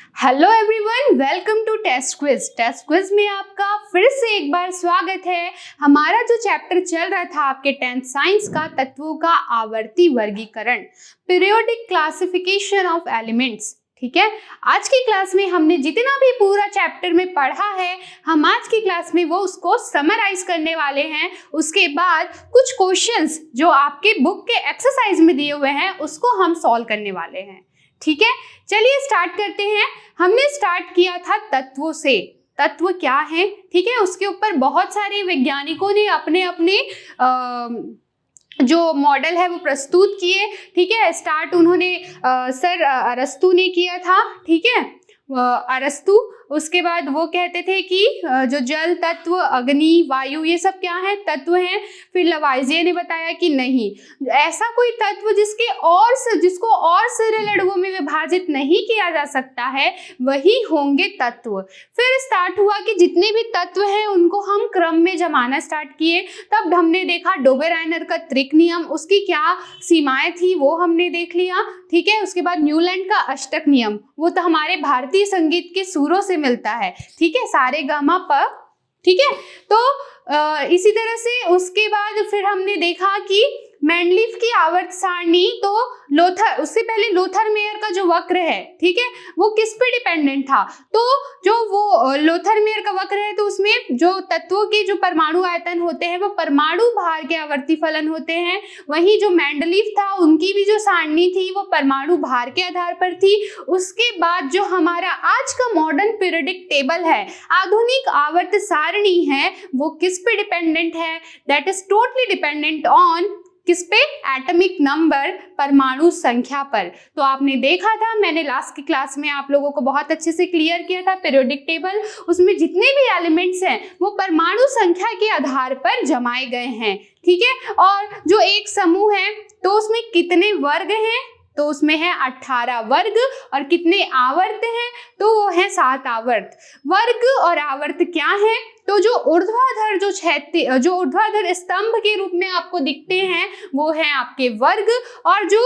Hello everyone, welcome to test quiz. Test quiz में आपका फिर से एक बार स्वागत है। हमारा जो चैप्टर चल रहा था आपके 10th साइंस का, तत्वों का आवर्ती वर्गीकरण, पीरियोडिक क्लासिफिकेशन ऑफ एलिमेंट्स। ठीक है, आज की क्लास में हमने जितना भी पूरा चैप्टर में पढ़ा है, हम आज की क्लास में वो उसको समराइज करने वाले हैं। उसके बाद कुछ क्वेश्चंस जो आपके बुक के एक्सरसाइज में दिए हुए हैं उसको हम सॉल्व करने वाले हैं। ठीक है, चलिए स्टार्ट करते हैं। हमने स्टार्ट किया था तत्वों से। तत्व क्या है, ठीक है, उसके ऊपर बहुत सारे वैज्ञानिकों ने अपने अपने जो मॉडल है वो प्रस्तुत किए। ठीक है, स्टार्ट उन्होंने सर अरस्तु ने किया था। ठीक है, अरस्तु। उसके बाद वो कहते थे कि जो जल तत्व, अग्नि, वायु, ये सब क्या है, तत्व हैं। फिर लवाइजिए ने बताया कि नहीं, ऐसा कोई तत्व जिसको और सरल अणुओं में विभाजित नहीं किया जा सकता है, वही होंगे तत्व। फिर स्टार्ट हुआ कि जितने भी तत्व हैं उनको हम क्रम में जमाना स्टार्ट किए। तब हमने देखा डोबेराइनर का त्रिक नियम, उसकी क्या सीमाएं थी वो हमने देख लिया। ठीक है, उसके बाद न्यूलैंड का अष्टक नियम, वो तो हमारे भारतीय संगीत के सुरों से मिलता है। ठीक है, सारे गामा पर। ठीक है, तो इसी तरह से उसके बाद फिर हमने देखा कि मेंडलीफ की आवर्त सारणी, तो लोथर, उससे पहले लोथर मेयर का जो वक्र है, ठीक है, वो किस पे डिपेंडेंट था, तो जो वो लोथर मेयर का वक्र है तो उसमें जो तत्वों के जो परमाणु आयतन होते हैं वो परमाणु भार के आवर्ती फलन होते हैं। वहीं जो मेंडलीफ था उनकी भी जो सारणी थी वो परमाणु भार के आधार पर थी। उसके बाद जो हमारा आज का मॉडर्न पीरियोडिक टेबल है, आधुनिक आवर्त सारणी है, वो किस पे डिपेंडेंट है, that is totally dependent on किस पे, एटॉमिक नंबर, परमाणु संख्या पर। तो आपने देखा था, मैंने लास्ट की क्लास में आप लोगों को बहुत अच्छे से क्लियर किया था पीरियोडिक टेबल। उसमें जितने भी एलिमेंट्स हैं वो परमाणु संख्या के आधार पर जमाए गए हैं। ठीक है, और जो एक समूह है तो उसमें कितने वर्ग हैं, तो उसमें है 18 वर्ग। और कितने आवर्त हैं, तो वो है 7 आवर्त। वर्ग और आवर्त क्या है, तो जो ऊर्ध्वाधर जो ऊर्ध्वाधर स्तंभ के रूप में आपको दिखते हैं वो है आपके वर्ग, और जो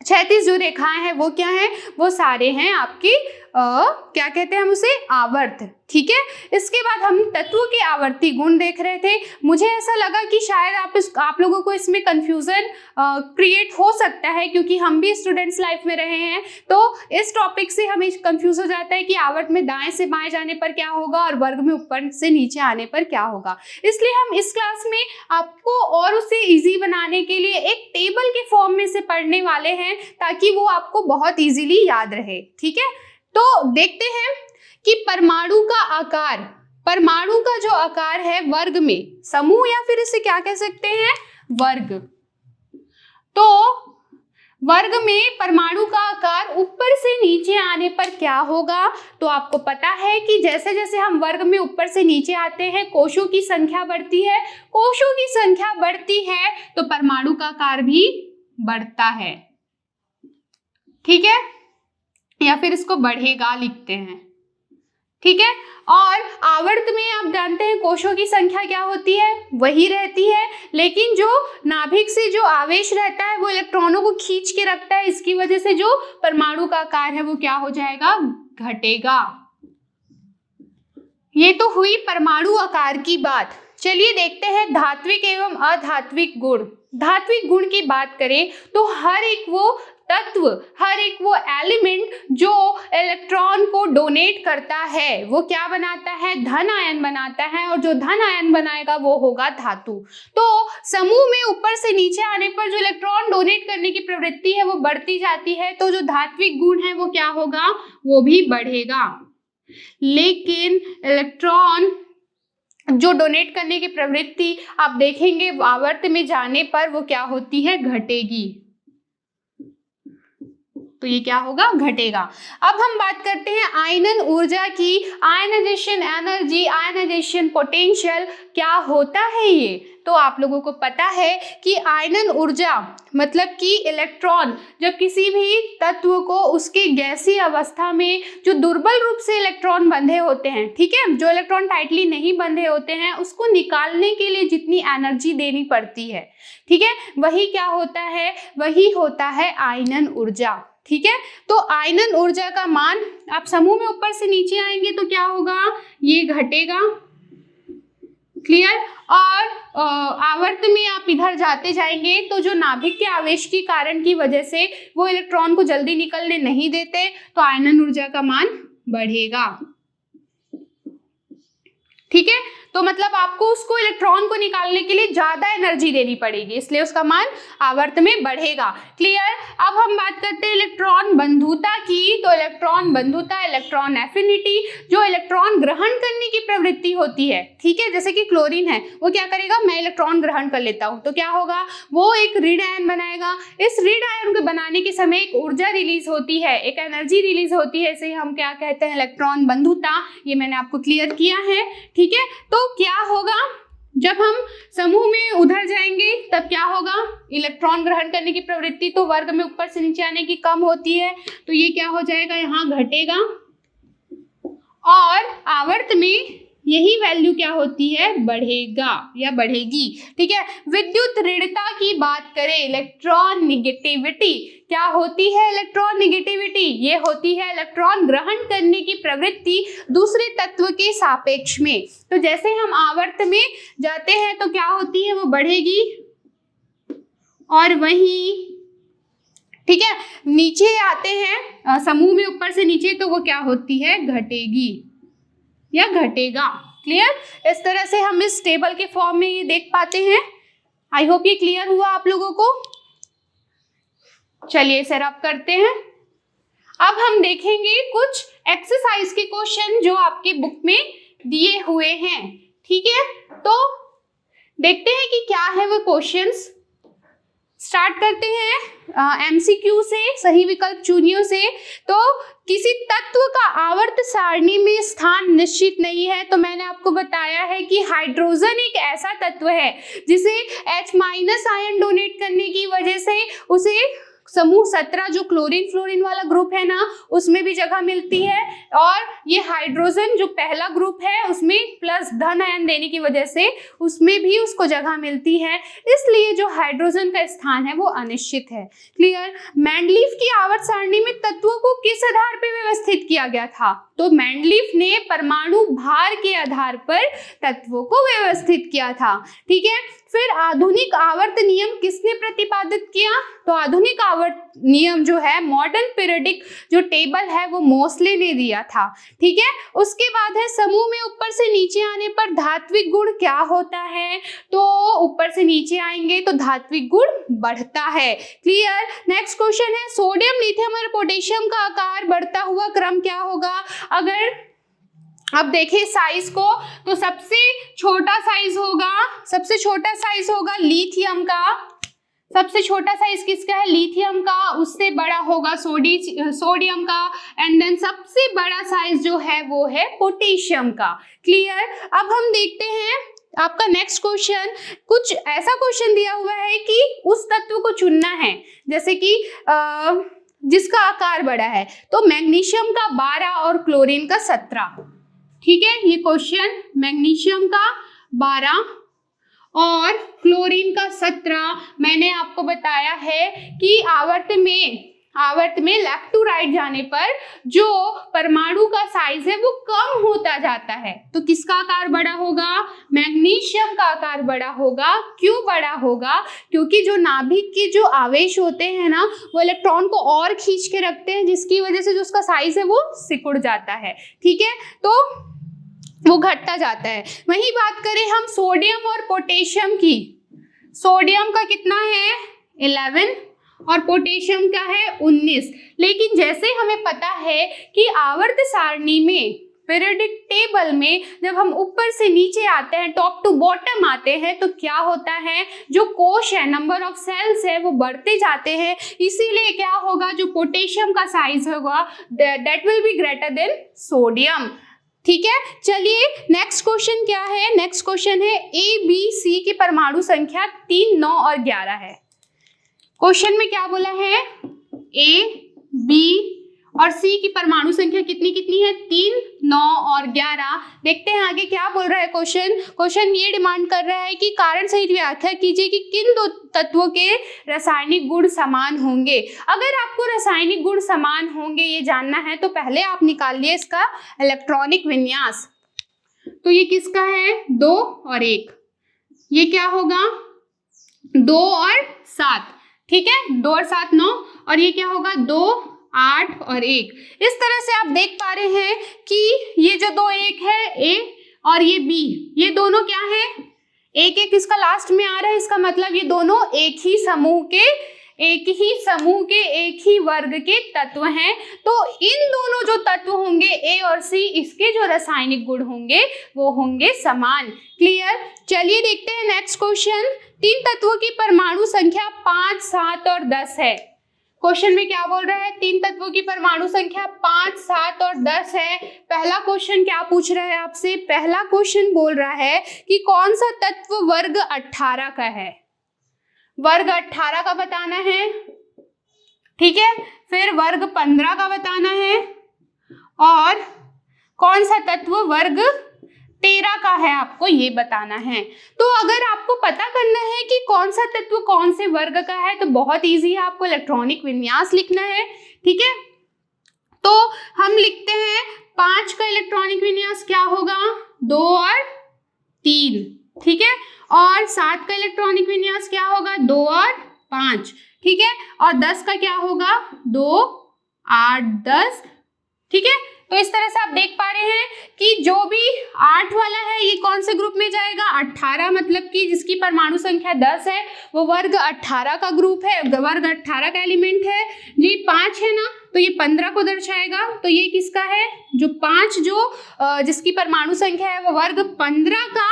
क्षैतिज जो रेखाएं हैं वो क्या है, वो सारे हैं आपके क्या कहते हैं हम उसे, आवर्त। ठीक है, इसके बाद हम तत्वों के आवर्ती गुण देख रहे थे। मुझे ऐसा लगा कि शायद आप लोगों को इसमें कंफ्यूजन क्रिएट हो सकता है, क्योंकि हम भी स्टूडेंट्स लाइफ में रहे हैं, तो इस टॉपिक से हमें कंफ्यूज हो जाता है कि आवर्त में दाएं से बाएं जाने पर क्या होगा और वर्ग में ऊपर से नीचे आने पर क्या होगा। इसलिए हम इस क्लास में आपको और उसे ईजी बनाने के लिए एक टेबल के फॉर्म में से पढ़ने वाले हैं, ताकि वो आपको बहुत ईजिली याद रहे। ठीक है, तो देखते हैं कि परमाणु का आकार, परमाणु का जो आकार है वर्ग में, समूह या फिर इसे क्या कह सकते हैं, वर्ग। तो वर्ग में परमाणु का आकार ऊपर से नीचे आने पर क्या होगा, तो आपको पता है कि जैसे जैसे हम वर्ग में ऊपर से नीचे आते हैं कोशों की संख्या बढ़ती है। कोशों की संख्या बढ़ती है तो परमाणु का आकार भी बढ़ता है। ठीक है, या फिर इसको बढ़ेगा लिखते हैं। ठीक है, और आवर्त में आप जानते हैं कोशों की संख्या क्या होती है, वही रहती है, लेकिन जो नाभिक से जो आवेश रहता है वो इलेक्ट्रॉनों को खींच के रखता है। इसकी वजह से जो परमाणु का आकार है वो क्या हो जाएगा, घटेगा। ये तो हुई परमाणु आकार की बात। चलिए देखते हैं धात्विक एवं अधात्विक गुण। धात्विक गुण की बात करें तो हर एक वो तत्व, हर एक वो एलिमेंट जो इलेक्ट्रॉन को डोनेट करता है वो क्या बनाता है, धन आयन बनाता है, और जो धन आयन बनाएगा वो होगा धातु। तो समूह में ऊपर से नीचे आने पर जो इलेक्ट्रॉन डोनेट करने की प्रवृत्ति है वो बढ़ती जाती है, तो जो धात्विक गुण है वो क्या होगा, वो भी बढ़ेगा। लेकिन इलेक्ट्रॉन जो डोनेट करने की प्रवृत्ति आप देखेंगे आवर्त में जाने पर वो क्या होती है, घटेगी। तो ये क्या होगा, घटेगा। अब हम बात करते हैं आयनन ऊर्जा की। आयनाइजेशन एनर्जी, आयनाइजेशन पोटेंशियल क्या होता है ये, तो आप लोगों को पता है कि आयनन ऊर्जा मतलब कि इलेक्ट्रॉन जब किसी भी तत्व को उसके गैसीय अवस्था में जो दुर्बल रूप से इलेक्ट्रॉन बंधे होते हैं, ठीक है, जो इलेक्ट्रॉन टाइटली नहीं बंधे होते हैं, उसको निकालने के लिए जितनी एनर्जी देनी पड़ती है, ठीक है, वही क्या होता है, वही होता है आयनन ऊर्जा। ठीक है। तो आयनन ऊर्जा का मान, आप समूह में ऊपर से नीचे आएंगे तो क्या होगा, ये घटेगा, क्लियर। और आवर्त में आप इधर जाते जाएंगे तो जो नाभिक के आवेश के कारण की वजह से वो इलेक्ट्रॉन को जल्दी निकलने नहीं देते, तो आयनन ऊर्जा का मान बढ़ेगा, ठीक है। तो मतलब आपको उसको इलेक्ट्रॉन को निकालने के लिए ज्यादा एनर्जी देनी पड़ेगी, इसलिए उसका मान आवर्त में बढ़ेगा, क्लियर। अब हम बात करते हैं इलेक्ट्रॉन बंधुता की। तो इलेक्ट्रॉन बंधुता, इलेक्ट्रॉन एफिनिटी, जो इलेक्ट्रॉन ग्रहण करने की प्रवृत्ति होती है, ठीक है। जैसे कि क्लोरीन है, वो क्या करेगा, मैं इलेक्ट्रॉन ग्रहण कर लेता हूँ तो क्या होगा, वो एक ऋण आयन बनाएगा। इस ऋण आयन को बनाने के समय एक ऊर्जा रिलीज होती है, एक एनर्जी रिलीज होती है, इसे हम क्या कहते हैं, इलेक्ट्रॉन बंधुता। ये मैंने आपको क्लियर किया है, ठीक है। तो क्या होगा, जब हम समूह में उधर जाएंगे तब क्या होगा, इलेक्ट्रॉन ग्रहण करने की प्रवृत्ति तो वर्ग में ऊपर से नीचे आने की कम होती है, तो ये क्या हो जाएगा, यहाँ घटेगा। और आवर्त में यही वैल्यू क्या होती है, बढ़ेगा या बढ़ेगी, ठीक है। विद्युत ऋणता की बात करें, इलेक्ट्रॉन निगेटिविटी क्या होती है, इलेक्ट्रॉन निगेटिविटी ये होती है इलेक्ट्रॉन ग्रहण करने की प्रवृत्ति दूसरे तत्व के सापेक्ष में। तो जैसे हम आवर्त में जाते हैं तो क्या होती है, वो बढ़ेगी, और वहीं, ठीक है, नीचे आते हैं समूह में ऊपर से नीचे तो वो क्या होती है, घटेगी या घटेगा, क्लियर। इस तरह से हम इस टेबल के फॉर्म में ये देख पाते हैं। आई होप ये क्लियर हुआ आप लोगों को। चलिए इसे रब करते हैं। अब हम देखेंगे कुछ एक्सरसाइज के क्वेश्चन जो आपके बुक में दिए हुए हैं, ठीक है। तो देखते हैं कि क्या है वो क्वेश्चंस। स्टार्ट करते हैं एमसीक्यू से, सही विकल्प चुनियों से। तो किसी तत्व का आवर्त सारणी में स्थान निश्चित नहीं है। तो मैंने आपको बताया है कि हाइड्रोजन एक ऐसा तत्व है जिसे H- आयन डोनेट करने की वजह से उसे समूह 17 जो क्लोरीन फ्लोरीन वाला ग्रुप है ना, उसमें भी जगह मिलती है। और ये हाइड्रोजन जो पहला ग्रुप है उसमें प्लस धन आयन देने की वजह से उसमें भी उसको जगह मिलती है, इसलिए जो हाइड्रोजन का स्थान है वो अनिश्चित है, क्लियर। मैंडलीफ की आवर्त सारणी में तत्वों को किस आधार पर व्यवस्थित किया गया था, तो मैंडलीफ ने परमाणु भार के आधार पर तत्वों को व्यवस्थित किया था, ठीक है। फिर आधुनिक आवर्त नियम किसने प्रतिपादित किया, तो आधुनिक आवर्त नियम जो है, मॉडर्न पीरियडिक जो टेबल है वो मोसले ने दिया था, ठीक है। उसके बाद है समूह में ऊपर से नीचे आने पर धात्विक गुण क्या होता है, तो ऊपर से नीचे आएंगे तो धात्विक गुण बढ़ता है, क्लियर। नेक्स्ट क्वेश्चन है सोडियम लिथियम और पोटेशियम का आकार बढ़ता हुआ क्रम क्या होगा। अगर अब देखें साइज को, तो सबसे छोटा साइज होगा लिथियम का, सबसे छोटा साइज किसका है, लिथियम का। उससे बड़ा होगा सोडियम का, एंड देन सबसे बड़ा साइज जो है वो है पोटेशियम का, क्लियर। अब हम देखते हैं आपका नेक्स्ट क्वेश्चन। कुछ ऐसा क्वेश्चन दिया हुआ है कि उस तत्व को चुनना है, जैसे कि जिसका आकार बड़ा है, तो मैग्नीशियम का 12 और क्लोरीन का 17, ठीक है। ये क्वेश्चन मैग्नीशियम का 12 और क्लोरीन का 17, मैंने आपको बताया है कि आवर्त में लेफ्ट टू राइट जाने पर जो परमाणु का साइज है वो कम होता जाता है। तो किसका आकार बड़ा होगा, मैग्नीशियम का आकार बड़ा होगा। क्यों बड़ा होगा, क्योंकि जो नाभिक के जो आवेश होते हैं ना, वो इलेक्ट्रॉन को और खींच के रखते हैं, जिसकी वजह से जो उसका साइज है वो सिकुड़ जाता है, ठीक है। तो वो घटता जाता है। वहीं बात करें हम सोडियम और पोटेशियम की, सोडियम का कितना है 11 और पोटेशियम का है 19। लेकिन जैसे हमें पता है कि आवर्त सारणी में, पीरियडिक टेबल में जब हम ऊपर से नीचे आते हैं, टॉप टू बॉटम आते हैं, तो क्या होता है, जो कोश है, नंबर ऑफ सेल्स है वो बढ़ते जाते हैं। इसीलिए क्या होगा, जो पोटेशियम का साइज होगा that will be greater than sodium, ठीक है। चलिए नेक्स्ट क्वेश्चन क्या है, नेक्स्ट क्वेश्चन है ए बी सी की परमाणु संख्या 3, 9 और 11 है। क्वेश्चन में क्या बोला है, ए बी और और C की परमाणु संख्या कितनी कितनी है? 3, 9 और 11। देखते हैं आगे क्या बोल रहा है क्वेश्चन ये डिमांड कर रहा है कि कारण सहित व्याख्या कीजिए कि किन दो तत्वों के रासायनिक गुण समान होंगे। अगर आपको रासायनिक गुण समान होंगे ये जानना है तो पहले आप निकालिए इसका इलेक्ट्रॉनिक विन्यास। तो ये किसका है? 2 और 1। ये क्या होगा? 2 और 7, ठीक है, 2 और 7 9, और ये क्या होगा? 2, 8 और 1। इस तरह से आप देख पा रहे हैं कि ये जो 2 1 है A और ये B, ये दोनों क्या है? 1 1 इसका लास्ट में आ रहा है, इसका मतलब ये दोनों एक ही समूह के एक ही वर्ग के तत्व हैं। तो इन दोनों जो तत्व होंगे A और C, इसके जो रासायनिक गुण होंगे वो होंगे समान। क्लियर? चलिए देखते हैं नेक्स्ट क्वेश्चन। 3 तत्वों की परमाणु संख्या 5, 7 और 10 है। क्वेश्चन में क्या बोल रहा है? 3 तत्वों की परमाणु संख्या 5, 7 और 10 है। पहला क्वेश्चन क्या पूछ रहा है आपसे? पहला क्वेश्चन बोल रहा है कि कौन सा तत्व वर्ग 18 का है? वर्ग 18 का बताना है, ठीक है, फिर वर्ग 15 का बताना है, और कौन सा तत्व वर्ग 13 का है आपको ये बताना है। तो अगर आपको पता करना है कि कौन सा तत्व कौन से वर्ग का है तो बहुत इजी है, आपको इलेक्ट्रॉनिक विन्यास लिखना है, ठीक है। तो हम लिखते हैं 5 का इलेक्ट्रॉनिक विन्यास क्या होगा? 2 और 3, ठीक है, और 7 का इलेक्ट्रॉनिक विन्यास क्या होगा? 2 और 5, ठीक है, और 10 का क्या होगा? 2, 8, 10, ठीक है। तो इस तरह से आप देख पा रहे हैं कि जो भी 8 वाला है ये कौन से ग्रुप में जाएगा? 18, मतलब कि जिसकी परमाणु संख्या 10 है वो वर्ग 18 का ग्रुप है, वर्ग 18 का एलिमेंट है जी। 5 है ना, तो ये 15 को दर्शाएगा, तो ये किसका है? जो 5 जिसकी परमाणु संख्या है वो वर्ग 15 का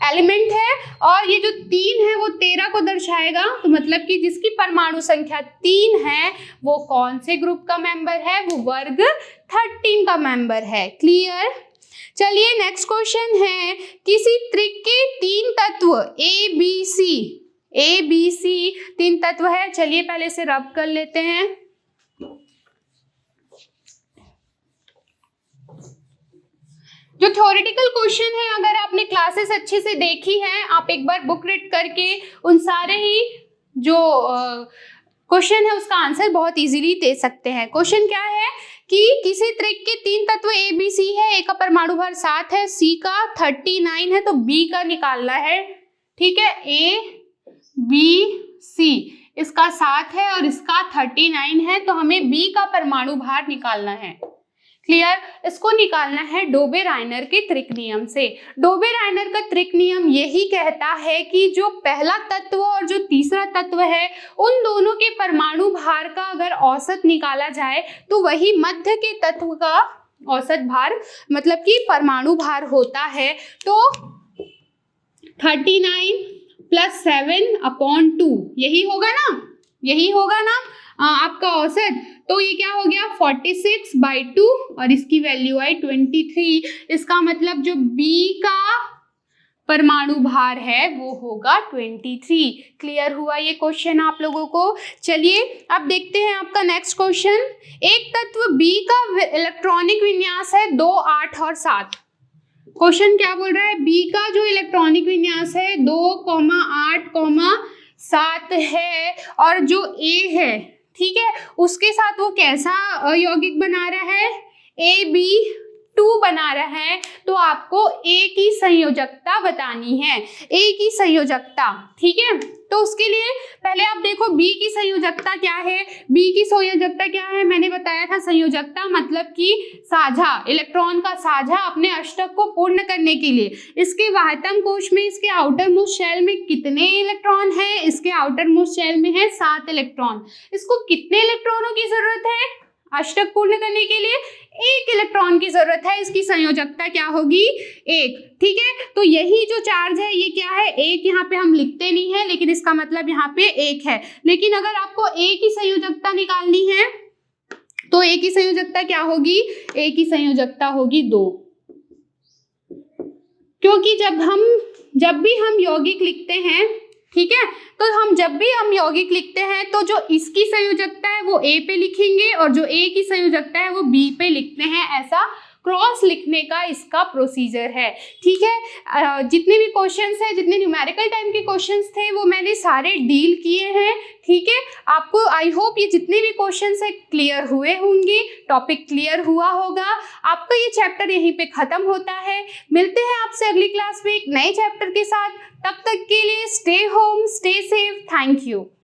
एलिमेंट है, और ये जो 3 है वो 13 को दर्शाएगा, तो मतलब कि जिसकी परमाणु संख्या 3 है वो कौन से ग्रुप का मेंबर है? वो वर्ग 13 का मेंबर है। क्लियर? चलिए नेक्स्ट क्वेश्चन है, किसी त्रिक के 3 तत्व ए बी सी 3 तत्व है। चलिए पहले से रब कर लेते हैं। जो थ्योरेटिकल क्वेश्चन है, अगर आपने क्लासेस अच्छे से देखी हैं, आप एक बार बुक रीड करके उन सारे ही जो क्वेश्चन है उसका आंसर बहुत इजीली दे सकते हैं। क्वेश्चन क्या है कि किसी त्रिक के 3 तत्व ए बी सी है, ए का परमाणु भार 7 है, सी का 39 है, तो बी का निकालना है, ठीक है। ए बी सी इसका 7 है और इसका 39 है, तो हमें बी का परमाणु भार निकालना है। क्लियर? इसको निकालना है डोबे-राइनर के त्रिक नियम से। डोबे-राइनर का त्रिक नियम यही कहता है कि जो पहला तत्व और जो तीसरा तत्व है उन दोनों के परमाणु भार का अगर औसत निकाला जाए तो वही मध्य के तत्व का औसत भार मतलब कि परमाणु भार होता है। तो 39 + 7/2 यही होगा ना आपका औसत। तो ये क्या हो गया? 46/2 और इसकी वैल्यू आई 23। इसका मतलब जो B का परमाणु भार है वो होगा 23। क्लियर हुआ ये क्वेश्चन आप लोगों को? चलिए अब देखते हैं आपका नेक्स्ट क्वेश्चन। एक तत्व B का इलेक्ट्रॉनिक विन्यास है 2, 8 और 7। क्वेश्चन क्या बोल रहा है? B का जो इलेक्ट्रॉनिक विन्यास है 2, 8, 7 है, और जो A है, ठीक है, उसके साथ वो कैसा यौगिक बना रहा है? AB2 बना रहा है। तो आपको A की संयोजकता बतानी है, A की संयोजकता, ठीक है। तो उसके लिए पहले आप देखो B की संयोजकता क्या है। B की संयोजकता क्या है? मैंने बताया था संयोजकता मतलब कि साझा, इलेक्ट्रॉन का साझा अपने अष्टक को पूर्ण करने के लिए। इसके वाहतम कोश में इसके आउटर मोस्ट शेल में कितने इलेक्ट्रॉन है? इसके आउटर मोस्ट शेल में है 7 इलेक्ट्रॉन। इसको कितने इलेक्ट्रॉनों की जरूरत है अष्टक पूर्ण करने के लिए? 1 इलेक्ट्रॉन की जरूरत है। इसकी संयोजकता क्या होगी? 1, ठीक है। तो यही जो चार्ज है ये क्या है? 1 यहाँ पे हम लिखते नहीं है, लेकिन इसका मतलब यहाँ पे 1 है। लेकिन अगर आपको A की संयोजकता निकालनी है तो A की संयोजकता क्या होगी? A की संयोजकता होगी 2, क्योंकि जब भी हम यौगिक लिखते हैं ठीक है। तो हम जब भी हम यौगिक लिखते हैं तो जो इसकी संयोजकता है वो ए पे लिखेंगे और जो ए की संयोजकता है वो बी पे लिखते हैं, ऐसा क्रॉस लिखने का इसका प्रोसीजर है। ठीक है, जितने भी क्वेश्चंस हैं, जितने न्यूमेरिकल टाइम के क्वेश्चंस थे वो मैंने सारे डील किए हैं। ठीक है, आपको आई होप ये जितने भी क्वेश्चंस है क्लियर हुए होंगे, टॉपिक क्लियर हुआ होगा। आपका ये चैप्टर यहीं पे खत्म होता है। मिलते हैं आपसे अगली क्लास में एक नए चैप्टर के साथ। तब तक के लिए stay home, stay safe, thank you.